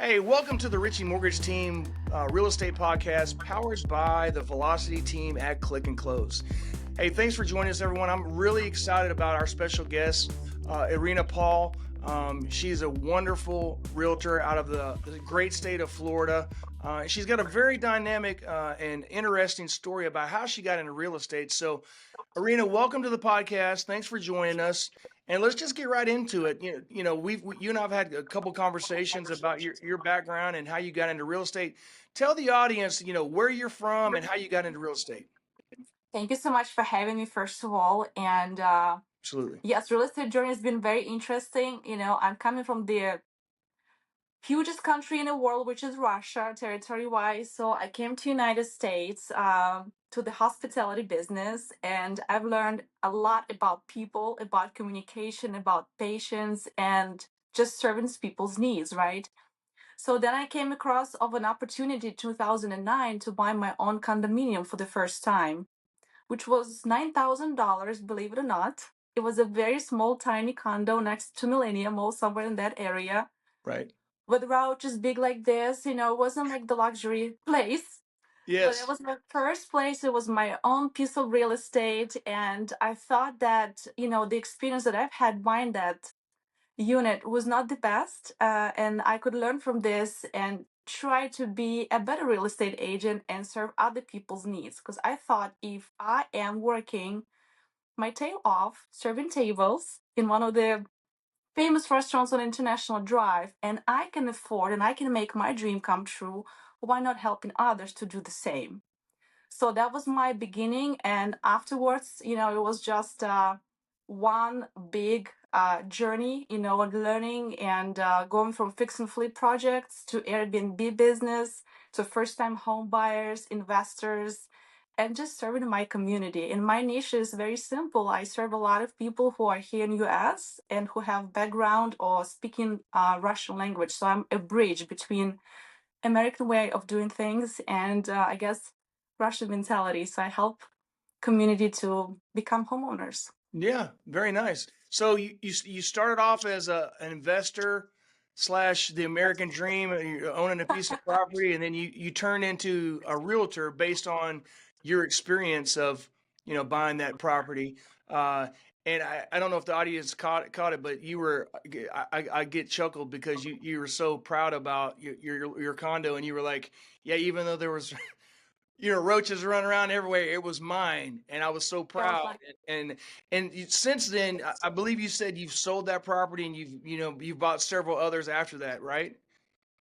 Hey, welcome to the Ritchie Mortgage Team Real Estate Podcast, powered by the Velocity team at Click and Close. Hey, thanks for joining us, everyone. I'm really excited about our special guest, Irina Paul. She's a wonderful realtor out of the great state of Florida. She's got a very dynamic and interesting story about how she got into real estate. So, Irina, welcome to the podcast. Thanks for joining us. And let's just get right into it. You and I've had a couple conversations about your background and how you got into real estate. Tell the audience, where you're from and how you got into real estate. Thank you so much for having me, first of all. And Absolutely. yes, real estate journey has been very interesting. I'm coming from the hugest country in the world, which is Russia, territory-wise. So I came to United States to the hospitality business, and I've learned a lot about people, about communication, about patience, and just serving people's needs, right? So then I came across of an opportunity in 2009 to buy my own condominium for the first time, which was $9,000, believe it or not. It was a very small, tiny condo next to Millennium Mall, somewhere in that area, Right. with roaches big like this. It wasn't like the luxury place, but it Yes. was my first place. It was my own piece of real estate. And I thought that, the experience that I've had buying that unit was not the best. And I could learn from this and try to be a better real estate agent and serve other people's needs. Because I thought if I am working my tail off serving tables in one of the famous restaurants on International Drive and I can afford and I can make my dream come true, why not helping others to do the same? So that was my beginning, and afterwards, it was just one big journey, learning and going from fix and flip projects to Airbnb business to first time home buyers, investors, and just serving my community. And my niche is very simple. I serve a lot of people who are here in US and who have background or speaking Russian language. So I'm a bridge between American way of doing things and I guess Russian mentality. So I help community to become homeowners. Yeah, very nice. So you started off as an investor slash the American dream, you're owning a piece of property, and then you turned into a realtor based on your experience of buying that property. Uh, and I don't know if the audience caught it, but you were I get chuckled because you were so proud about your condo, and you were like, yeah, even though there was roaches running around everywhere. It was mine, and I was so That was proud. my And since then, I believe you said you've sold that property, and you've bought several others after that, right?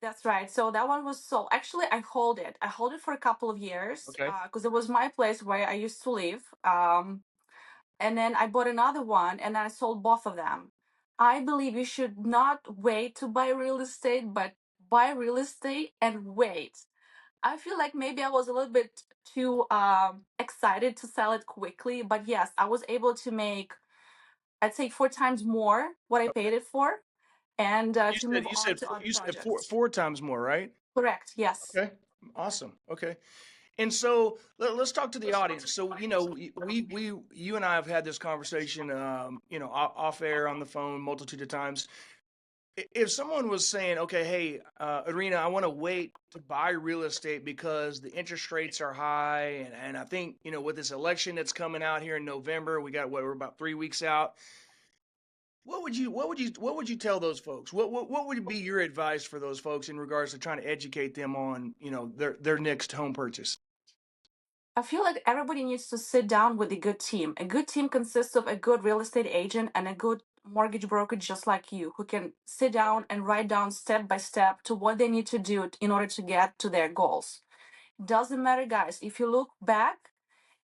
That's right. So that one was sold. Actually, I hold it. I hold it for a couple of years Okay. because it was my place where I used to live. And then I bought another one, and I sold both of them. I believe you should not wait to buy real estate, but buy real estate and wait. I feel like maybe I was a little bit too excited to sell it quickly, but yes, I was able to make, I'd say, 4 times more what I Okay. paid it for, and You to said move you on said to other you said four projects. four times more, right? Correct. Yes. Okay. Awesome. Okay. And so let's talk to the audience. So you and I have had this conversation, off air on the phone multitude of times. If someone was saying, okay, hey, Irina, I want to wait to buy real estate because the interest rates are high, and I think with this election that's coming out here in November, we're about 3 weeks out. What would you tell those folks? What would be your advice for those folks in regards to trying to educate them on their next home purchase? I feel like everybody needs to sit down with a good team. A good team consists of a good real estate agent and a good mortgage broker just like you who can sit down and write down step by step to what they need to do in order to get to their goals. Doesn't matter, guys. If you look back,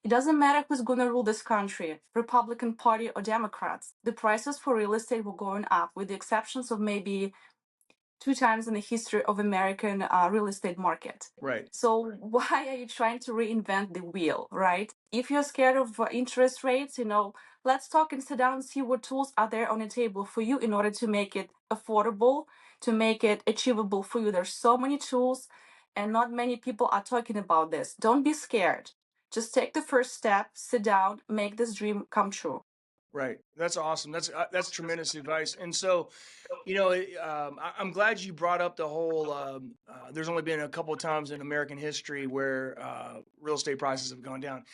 it doesn't matter who's going to rule this country, Republican Party or Democrats. The prices for real estate were going up, with the exceptions of maybe 2 times in the history of American real estate market. Right. So why are you trying to reinvent the wheel, right? If you're scared of interest rates, let's talk and sit down and see what tools are there on the table for you in order to make it affordable, to make it achievable for you. There's so many tools, and not many people are talking about this. Don't be scared. Just take the first step, sit down, make this dream come true. Right. That's awesome. That's tremendous advice. And so, I'm glad you brought up the whole. There's only been a couple of times in American history where real estate prices have gone down.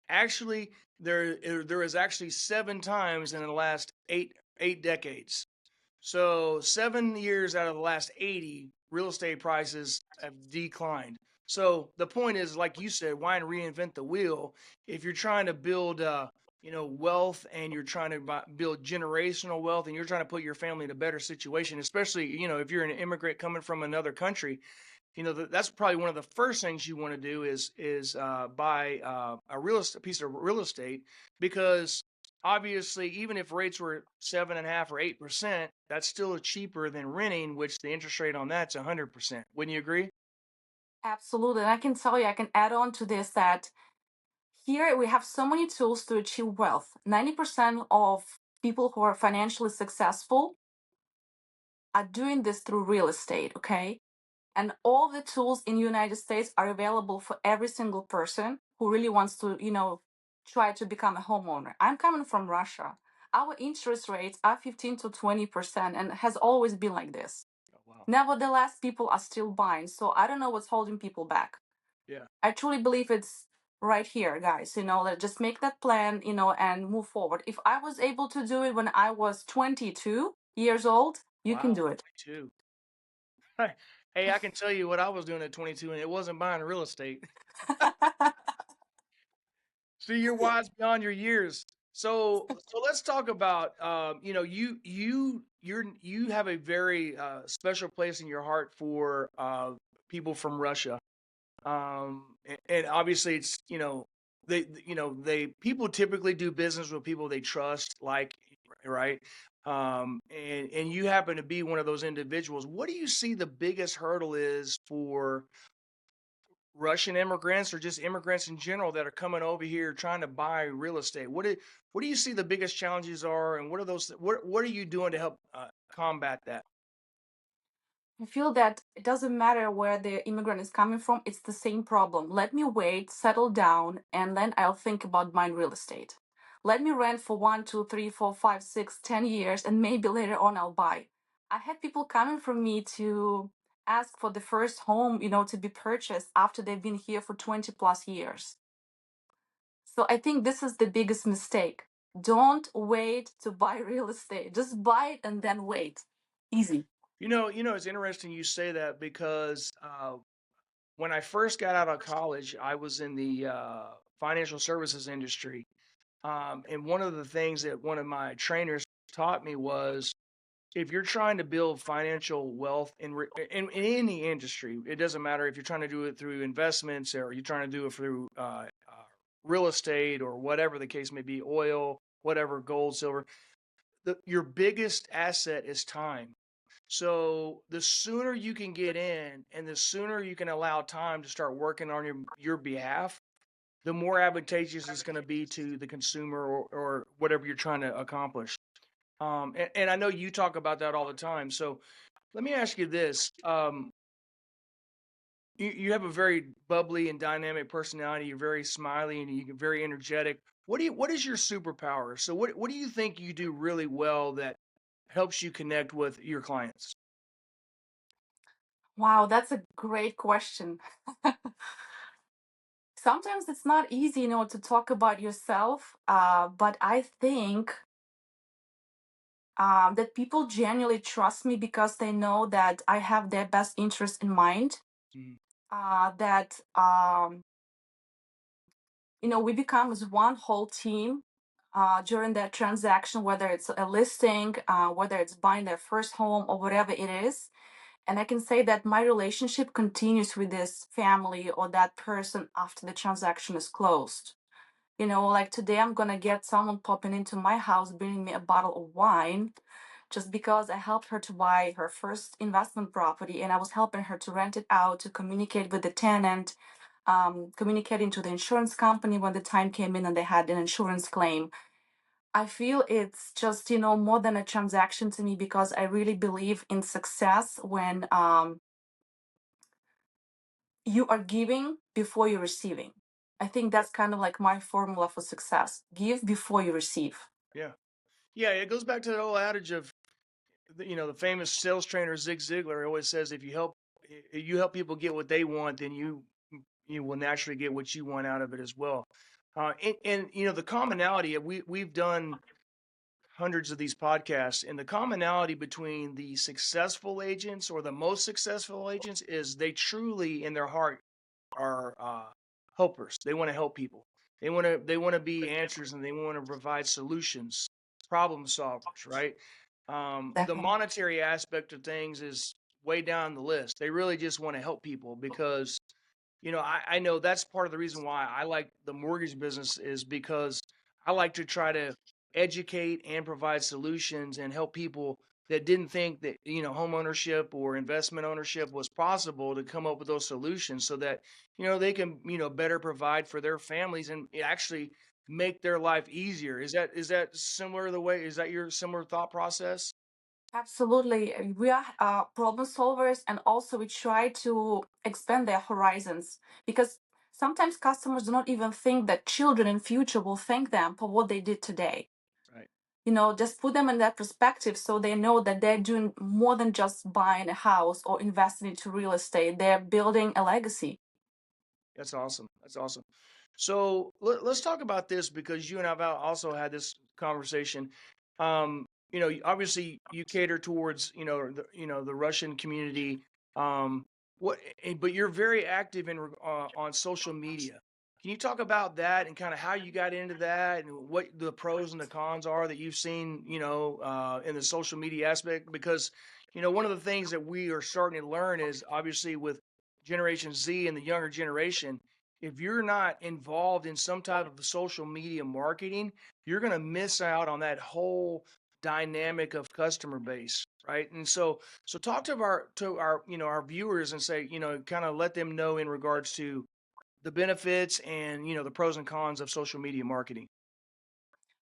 Actually, there is actually 7 times in the last eight decades. So 7 years out of the last 80, real estate prices have declined. So the point is, like you said, why reinvent the wheel if you're trying to build, wealth, and you're trying to build generational wealth, and you're trying to put your family in a better situation, especially, if you're an immigrant coming from another country. That's probably one of the first things you want to do is buy a piece of real estate, because obviously, even if rates were 7.5 or 8%, that's still cheaper than renting, which the interest rate on that's 100%. Wouldn't you agree? Absolutely. And I can tell you, I can add on to this that here we have so many tools to achieve wealth. 90% of people who are financially successful are doing this through real estate, okay? And all the tools in the United States are available for every single person who really wants to, try to become a homeowner. I'm coming from Russia. Our interest rates are 15 to 20% and has always been like this. Oh, wow. Nevertheless, people are still buying. So I don't know what's holding people back. Yeah. I truly believe it's right here, guys. Let's just make that plan, and move forward. If I was able to do it when I was 22 years old, you can Wow. do it. 22. Hey, I can tell you what I was doing at 22, and it wasn't buying real estate. See, you're wise beyond your years. So let's talk about, you have a very special place in your heart for people from Russia. And obviously it's, they people typically do business with people they trust, like, right. And you happen to be one of those individuals. What do you see the biggest hurdle is for Russian immigrants, or just immigrants in general, that are coming over here trying to buy real estate? What do you see the biggest challenges are, and what are you doing to help combat that? I feel that it doesn't matter where the immigrant is coming from, it's the same problem. Let me wait, settle down, and then I'll think about buying real estate. Let me rent for 1, 2, 3, 4, 5, 6, 10 years, and maybe later on I'll buy. I had people coming from me to ask for the first home, to be purchased after they've been here for 20 plus years. So I think this is the biggest mistake. Don't wait to buy real estate. Just buy it and then wait. Easy. It's interesting you say that, because when I first got out of college, I was in the financial services industry. And one of the things that one of my trainers taught me was, if you're trying to build financial wealth in any industry, it doesn't matter if you're trying to do it through investments, or you're trying to do it through real estate, or whatever the case may be, oil, whatever, gold, silver. Your biggest asset is time. So the sooner you can get in, and the sooner you can allow time to start working on your behalf, the more advantageous it's going to be to the consumer, or whatever you're trying to accomplish. And I know you talk about that all the time. So let me ask you this. You have a very bubbly and dynamic personality. You're very smiley, and you're very energetic. What is your superpower? So what do you think you do really well that helps you connect with your clients? Wow, that's a great question. Sometimes it's not easy, to talk about yourself, but I think that people genuinely trust me because they know that I have their best interest in mind. Mm. That we become as one whole team during that transaction, whether it's a listing, whether it's buying their first home, or whatever it is. And I can say that my relationship continues with this family or that person after the transaction is closed. Like today, I'm gonna get someone popping into my house bringing me a bottle of wine just because I helped her to buy her first investment property, and I was helping her to rent it out, to communicate with the tenant, communicating to the insurance company when the time came in and they had an insurance claim. I feel it's just, more than a transaction to me, because I really believe in success when you are giving before you're receiving. I think that's kind of like my formula for success. Give before you receive. Yeah. Yeah, it goes back to the old adage of the famous sales trainer Zig Ziglar always says if you help people get what they want, then you will naturally get what you want out of it as well. And the commonality we've done hundreds of these podcasts, and the commonality between the successful agents or the most successful agents is they truly in their heart are helpers. They want to help people. They want to be answers, and they want to provide solutions, problem solvers, right? The Definitely. monetary aspect of things is way down the list. They really just want to help people because I know that's part of the reason why I like the mortgage business is because I like to try to educate and provide solutions and help people that didn't think that home ownership or investment ownership was possible to come up with those solutions so that they can better provide for their families and actually make their life easier. Is that similar the way is that your similar thought process? Absolutely. We are problem solvers, and also we try to expand their horizons because sometimes customers do not even think that children in future will thank them for what they did today. Right. Just put them in that perspective so they know that they're doing more than just buying a house or investing into real estate. They're building a legacy. That's awesome. That's awesome. So let's talk about this because you and I've also had this conversation. Obviously you cater towards the Russian community. But you're very active on social media. Can you talk about that and kind of how you got into that and what the pros and the cons are that you've seen, in the social media aspect? Because one of the things that we are starting to learn is obviously with Generation Z and the younger generation, if you're not involved in some type of social media marketing, you're going to miss out on that whole dynamic of customer base, right? And so talk to our viewers and say, kind of let them know in regards to the benefits and the pros and cons of social media marketing.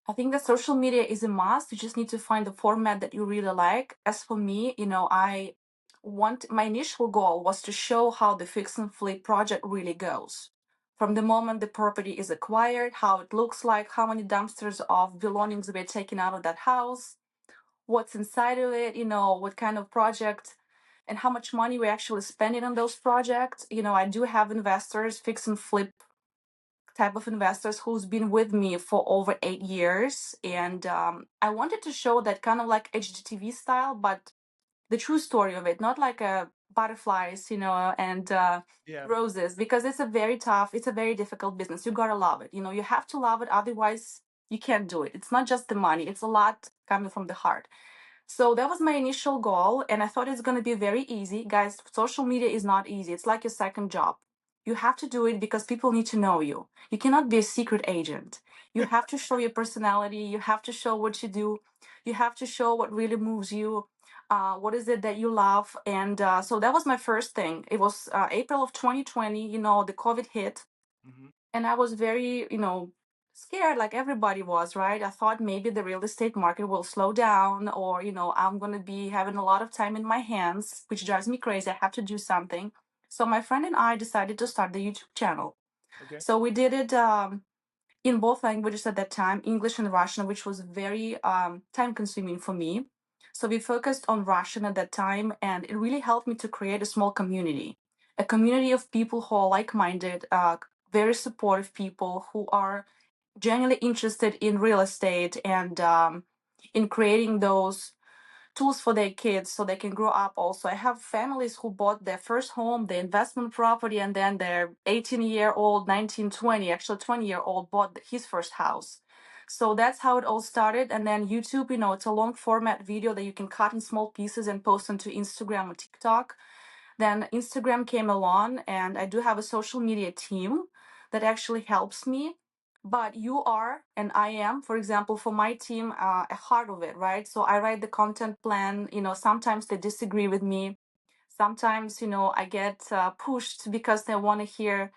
I think that social media is a must. You just need to find the format that you really like. As for me, I want my initial goal was to show how the fix and flip project really goes. From the moment the property is acquired, how it looks like, how many dumpsters of belongings were taken out of that house, what's inside of it, what kind of project and how much money we're actually spending on those projects. I do have investors, fix and flip type of investors who's been with me for over 8 years. And I wanted to show that kind of like HGTV style, but the true story of it, not like butterflies, and Yeah. roses, because it's a very difficult business. You gotta love it. You have to love it. Otherwise, you can't do it. It's not just the money. It's a lot coming from the heart. So that was my initial goal, and I thought it's going to be very easy. Guys, social media is not easy. It's like your second job. You have to do it because people need to know you. You cannot be a secret agent. You have to show your personality. You have to show what you do. You have to show what really moves you. What is it that you love? And so that was my first thing. It was April of 2020. The COVID hit, Hmm. and I was very, scared like everybody was, right? I thought maybe the real estate market will slow down, or, I'm going to be having a lot of time in my hands, which drives me crazy. I have to do something. So my friend and I decided to start the YouTube channel. Okay. So we did it in both languages at that time, English and Russian, which was very time consuming for me. So we focused on Russian at that time, and it really helped me to create a small community, a community of people who are like minded, very supportive people who are genuinely interested in real estate and in creating those tools for their kids so they can grow up also. I have families who bought their first home, their investment property, and then their 18-year-old, 19, 20, actually 20-year-old bought his first house. So that's how it all started. And then YouTube, it's a long format video that you can cut in small pieces and post onto Instagram or TikTok. Then Instagram came along, and I do have a social media team that actually helps me. But you are, and I am, for example, for my team, a heart of it, right? So I write the content plan. Sometimes they disagree with me. Sometimes, I get pushed because they want to hear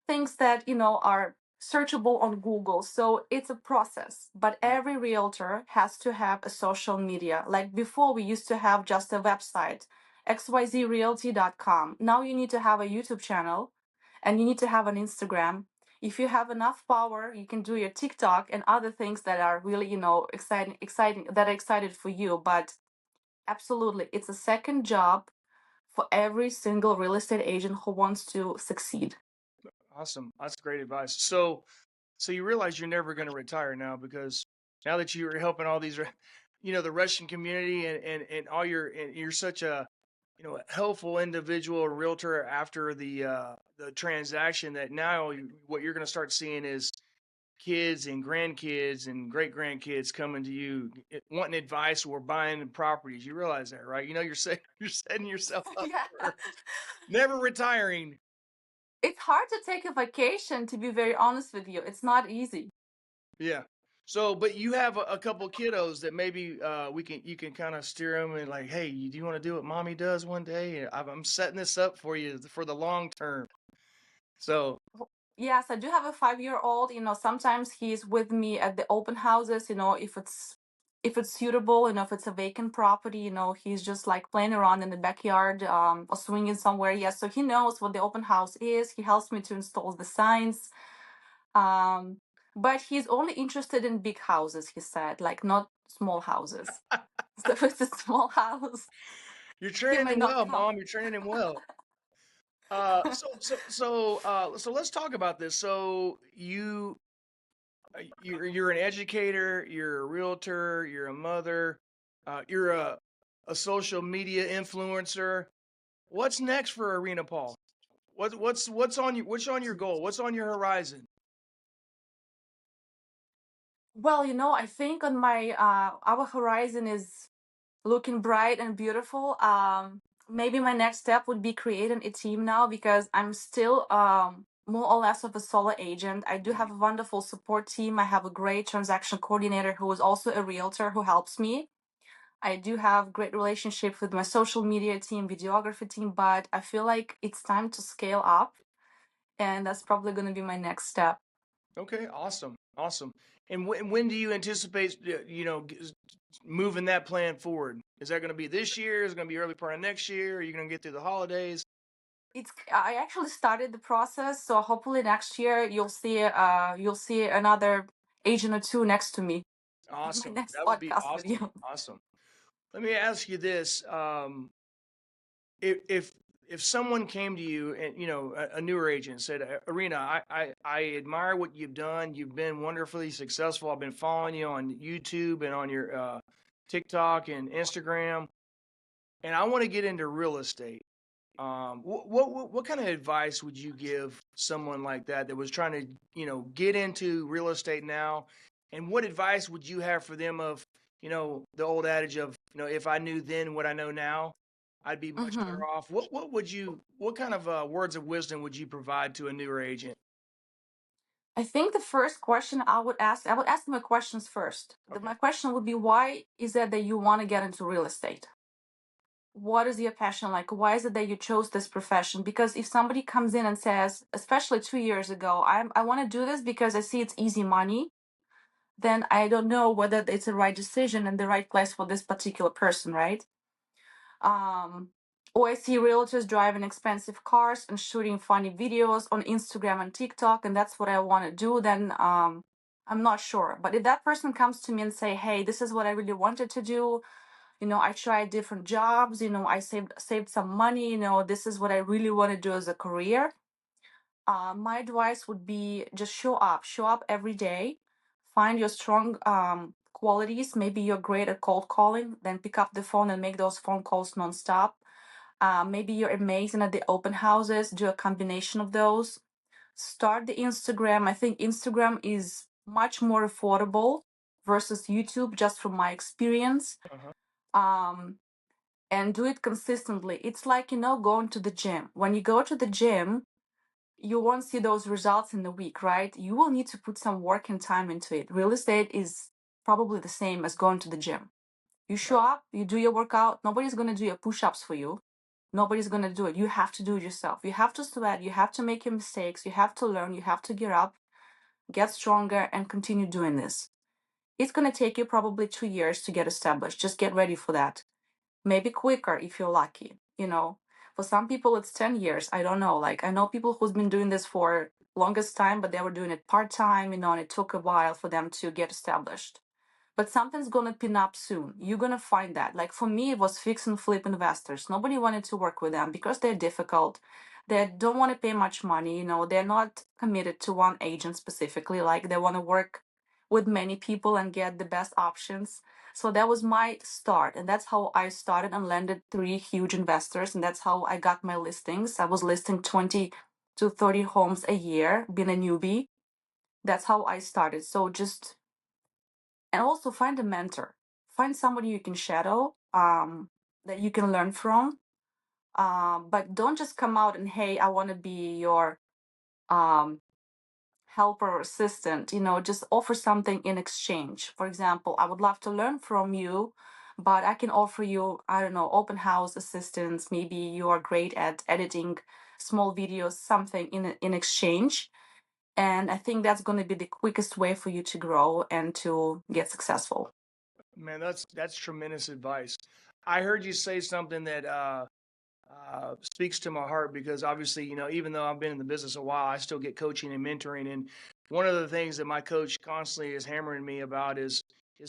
things that are searchable on Google. So it's a process, but Right. every realtor has to have a social media. Like before, we used to have just a website, xyzrealty.com. Now you need to have a YouTube channel, and you need to have an Instagram, If you have enough power, you can do your TikTok and other things that are really, exciting that are excited for you. But absolutely, it's a second job for every single real estate agent who wants to succeed. Awesome. That's great advice. So you realize you're never going to retire now because now that you're helping all these, the Russian community and all and you're such a, helpful individual realtor after the transaction that now what you're going to start seeing is kids and grandkids and great grandkids coming to you wanting advice or buying properties. You realize that, right? You're setting you're setting yourself up Yeah. for never retiring. It's hard to take a vacation, to be very honest with you. It's not easy. Yeah. So, but you have a couple kiddos that maybe you can kind of steer them and like, hey, do you want to do what mommy does one day? And I'm setting this up for you for the long term. So, Yes, I do have a 5-year-old. Sometimes he's with me at the open houses, if it's suitable, if it's a vacant property, he's just like playing around in the backyard, or swinging somewhere. Yes, so he knows what the open house is. He helps me to install the signs. Um, but he's only interested in big houses, he said, like not small houses. So if it's a small house, you're he training may him not well, come. mom. You're training him well. So let's talk about this. So you're an educator, you're a realtor, you're a mother, you're a social media influencer. What's next for Irina Paul? What's on your goal? What's on your horizon? Well, I think on my our horizon is looking bright and beautiful. Maybe my next step would be creating a team now because I'm still more or less of a solo agent. I do have a wonderful support team. I have a great transaction coordinator who is also a realtor who helps me. I do have great relationship with my social media team, videography team, but I feel like it's time to scale up, and that's probably going to be my next step. Okay, awesome. And when do you anticipate, moving that plan forward? Is that going to be this year? Is it going to be early part of next year? Are you going to get through the holidays? It's I actually started the process, so hopefully next year you'll see another agent or two next to me on my Awesome. next That would be podcast with awesome. you. Awesome. Let me ask you this: if if if someone came to you and a newer agent and said, Irina, I admire what you've done. You've been wonderfully successful. I've been following you on YouTube and on your TikTok and Instagram, and I want to get into real estate. What kind of advice would you give someone like that was trying to get into real estate now, and what advice would you have for them of the old adage of if I knew then what I know now, I'd be much better Hmm. off. What kind of words of wisdom would you provide to a newer agent? I think the first question I would ask them my questions first. Okay. My question would be, why is it that you want to get into real estate? What is your passion like? Why is it that you chose this profession? Because if somebody comes in and says, especially 2 years ago, I want to do this because I see it's easy money, then I don't know whether it's the right decision and the right place for this particular person, right? Um, or I see realtors driving expensive cars and shooting funny videos on Instagram and TikTok, and that's what I want to do, then I'm not sure. But if that person comes to me and say, "Hey, this is what I really wanted to do. I tried different jobs. I saved some money. This is what I really want to do as a career." My advice would be just show up every day, find your strong qualities. Maybe you're great at cold calling, then pick up the phone and make those phone calls nonstop. Maybe you're amazing at the open houses, do a combination of those. Start the Instagram. I think Instagram is much more affordable versus YouTube, just from my experience. Uh-huh. Um, and do it consistently. It's like, going to the gym. When you go to the gym, you won't see those results in a week, right? You will need to put some work and time into it. Real estate is probably the same as going to the gym. You show Right. up, you do your workout, nobody's going to do your push ups for you. Nobody's going to do it. You have to do it yourself. You have to sweat, you have to make your mistakes, you have to learn, you have to get up, get stronger, and continue doing this. It's going to take you probably 2 years to get established. Just get ready for that. Maybe quicker if you're lucky. For some people, it's 10 years. I don't know. Like, I know people who's been doing this for longest time, but they were doing it part-time, and it took a while for them to get established. But something's gonna pin up soon. You're gonna find that. Like for me, it was fix and flip investors. Nobody wanted to work with them because they're difficult. They don't want to pay much money. They're not committed to one agent specifically. Like they want to work with many people and get the best options. So that was my start. And that's how I started and landed three huge investors. And that's how I got my listings. I was listing 20 to 30 homes a year, being a newbie. That's how I started. So just and also find a mentor, find somebody you can shadow, that you can learn from, but don't just come out and, hey, I want to be your um, helper or assistant. Just offer something in exchange. For example, I would love to learn from you, but I can offer you, I don't know, open house assistance. Maybe you are great at editing small videos, something in exchange. And I think that's going to be the quickest way for you to grow and to get successful. Man, that's tremendous advice. I heard you say something that speaks to my heart because obviously, even though I've been in the business a while, I still get coaching and mentoring. And one of the things that my coach constantly is hammering me about is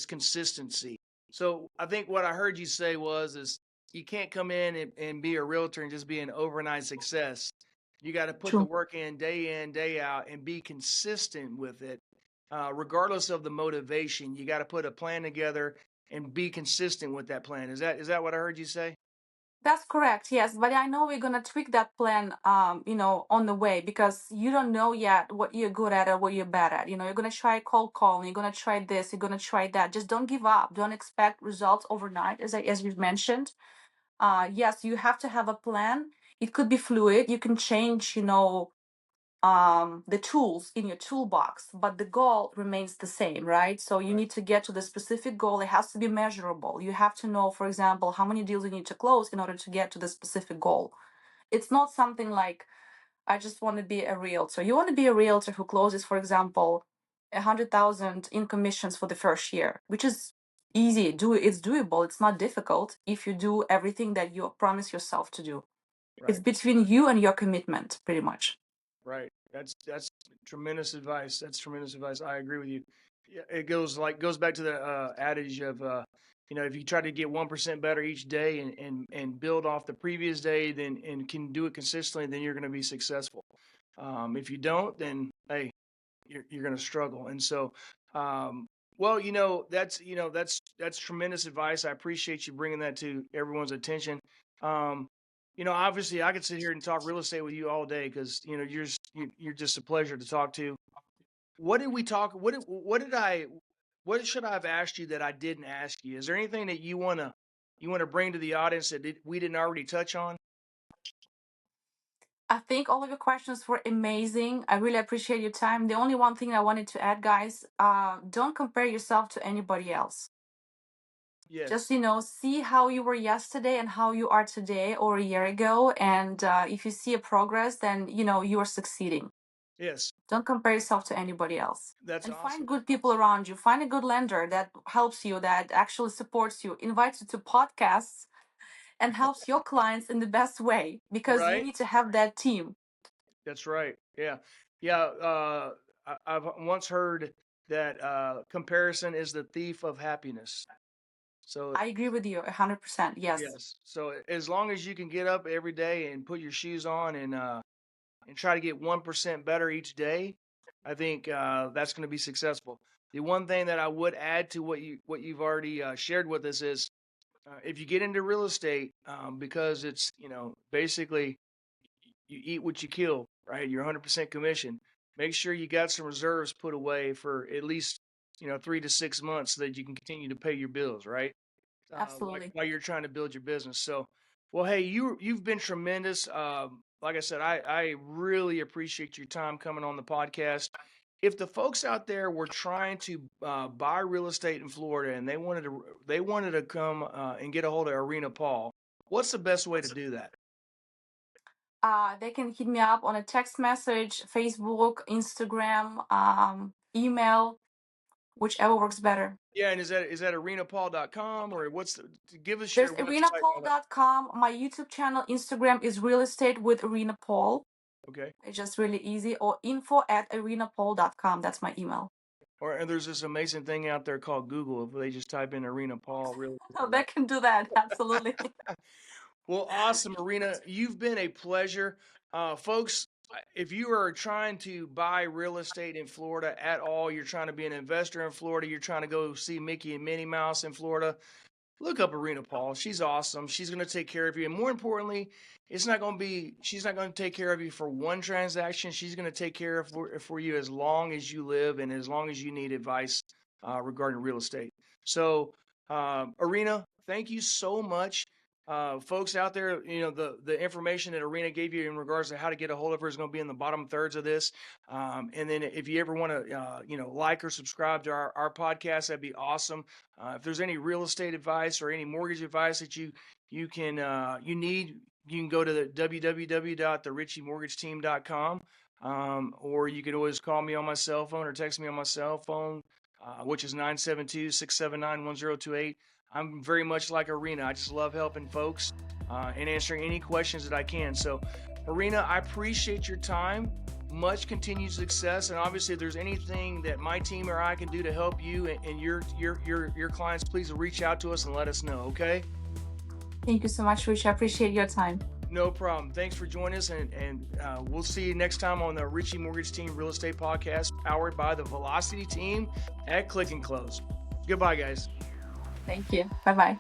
consistency. So I think what I heard you say is you can't come in and be a realtor and just be an overnight success. You got to put the True. work in, day out, and be consistent with it, regardless of the motivation. You got to put a plan together and be consistent with that plan. Is that what I heard you say? That's correct, yes. But I know we're gonna tweak that plan, on the way because you don't know yet what you're good at or what you're bad at. You're gonna try cold calling, you're gonna try this, you're gonna try that. Just don't give up. Don't expect results overnight, as you've mentioned. Yes, you have to have a plan. It could be fluid. You can change, the tools in your toolbox, but the goal remains the same, right? So you Right. need to get to the specific goal. It has to be measurable. You have to know, for example, how many deals you need to close in order to get to the specific goal. It's not something like, I just want to be a realtor. You want to be a realtor who closes, for example, 100,000 in commissions for the first year, which is easy. It's doable. It's not difficult if you do everything that you promise yourself to do. It's Right. between you and your commitment, pretty much. Right. That's tremendous advice. That's tremendous advice. I agree with you. Yeah, it goes back to the adage of if you try to get 1% better each day and build off the previous day, then and can do it consistently, then you're going to be successful. If you don't, then hey, you're going to struggle. And so, well, that's tremendous advice. I appreciate you bringing that to everyone's attention. Um, obviously, I could sit here and talk real estate with you all day because you're just a pleasure to talk to. What did we talk? What should I have asked you that I didn't ask you? Is there anything that you wanna bring to the audience that we didn't already touch on? I think all of your questions were amazing. I really appreciate your time. The only one thing I wanted to add, guys, don't compare yourself to anybody else. Just, Yes. see how you were yesterday and how you are today or a year ago. And if you see a progress, then, you are succeeding. Yes. Don't compare yourself to anybody else. That's And find awesome. good people around you. Find a good lender that helps you, that actually supports you, invites you to podcasts, and helps your clients in the best way because you Right. need to have that team. That's right. Yeah. Yeah. I've once heard that comparison is the thief of happiness. So I agree with you 100%. Yes, yes. So as long as you can get up every day and put your shoes on and try to get 1% better each day, I think that's going to be successful. The one thing that I would add to what you've already shared with us is if you get into real estate, because it's basically you eat what you kill, right? You're 100% commission. Make sure you got some reserves put away for at least 3 to 6 months so that you can continue to pay your bills, right? While, absolutely. while you're trying to build your business. So, well, hey, you've been tremendous. Like I said, I really appreciate your time coming on the podcast. If the folks out there were trying to buy real estate in Florida and they wanted to come and get a hold of Irina Paul, what's the best way to do that? They can hit me up on a text message, Facebook, Instagram, email. whichever works better. Yeah, and is that irinapaul.com or give us There's your website and all that. irinapaul.com. My YouTube channel, Instagram is Real Estate with Irina Paul. Okay. It's just really easy. Or info@irinapaul.com. That's my email. And there's this amazing thing out there called Google. If they just type in Irina Paul, really. Oh, they can do that. Absolutely. Well, awesome, Irina. You've been a pleasure. Folks, if you are trying to buy real estate in Florida at all, you're trying to be an investor in Florida, you're trying to go see Mickey and Minnie Mouse in Florida, look up Irina Paul. She's awesome. She's going to take care of you. And more importantly, she's not going to take care of you for one transaction. She's going to take care of for you as long as you live and as long as you need advice regarding real estate. So, Irina, thank you so much. Folks out there, the information that Irina gave you in regards to how to get a hold of her is going to be in the bottom thirds of this. And then if you ever want to, like or subscribe to our podcast, that'd be awesome. If there's any real estate advice or any mortgage advice that you need, you can go to the www.therichiemortgageteam.com, or you could always call me on my cell phone or text me on my cell phone, which is 972-679-1028. I'm very much like Irina. I just love helping folks and answering any questions that I can. So, Irina, I appreciate your time. Much continued success, and obviously, if there's anything that my team or I can do to help you and your clients, please reach out to us and let us know. Okay? Thank you so much, Rich. I appreciate your time. No problem. Thanks for joining us, and we'll see you next time on the Richie Mortgage Team Real Estate Podcast, powered by the Velocity team at Click and Close. Goodbye, guys. Thank you. Bye-bye.